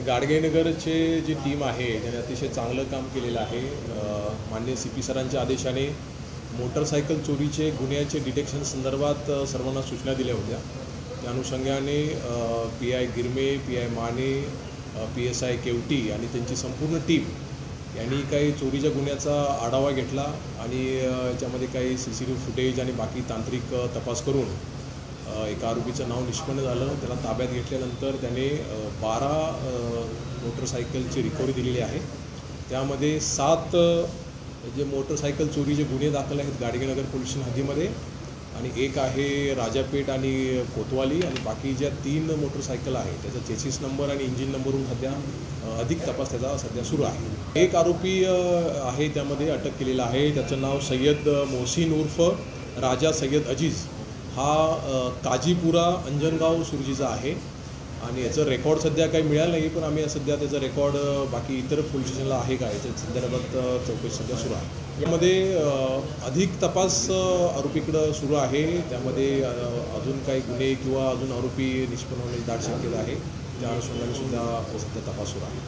गाडगेनगरचे जी team आहे त्याने अतिशय चांगलं काम केलेलं आहे। माननीय CP सरांच्या आदेशाने मोटरसायकल चोरीचे गुन्ह्याचे डिटेक्शन संदर्भात सर्वांना सूचना दिल्या होत्या। त्या अनुषंगाने PI Girme, PI Mane, PSI Keoti आणि त्यांची संपूर्ण टीम यांनी काही चोरीच्या गुन्ह्याचा आढावा घेतला आणि याच्यामध्ये काही CCTV फुटेज आणि बाकी तांत्रिक तपास करून एका आरोपीचं नाव निष्पन्न झालं। त्याला ताब्यात घेतल्यानंतर त्याने 12 मोटरसायकलची रिकव्हरी दिलेली आहे। त्यामध्ये 7 जे मोटरसायकल चोरीचे गुन्हे दाखल आहेत गाडगेनगर पोलीस स्टेशन हद्दीमध्ये आणि एक आहे राजापेठ आणि कोतवाली आणि बाकी ज्या 3 मोटरसायकल आहेत त्याचा चेसिस नंबर आणि इंजिन नंबरवरून सध्या अधिक तपास त्याचा सध्या सुरू आहे। एक आरोपी आहे त्यामध्ये अटक केलेला आहे। त्याचं नाव सय्यद मोहसिन उर्फ राजा सय्यद अजीज हा काजीपुरा अंजनगाव सुरजीचा आहे आणि याचं रेकॉर्ड सध्या काही मिळालं नाही, पण आम्ही सध्या त्याचं रेकॉर्ड बाकी इतर पोलीस स्टेशनला आहे का याच्या संदर्भात चौकशी सध्या सुरू आहे। यामध्ये अधिक तपास आरोपीकडं सुरू आहे। त्यामध्ये अजून काही गुन्हे किंवा अजून आरोपी निष्पन्न होण्याची दाट शक्यता आहे। त्या अनुषंगाने सुद्धा सध्या तपास सुरू आहे।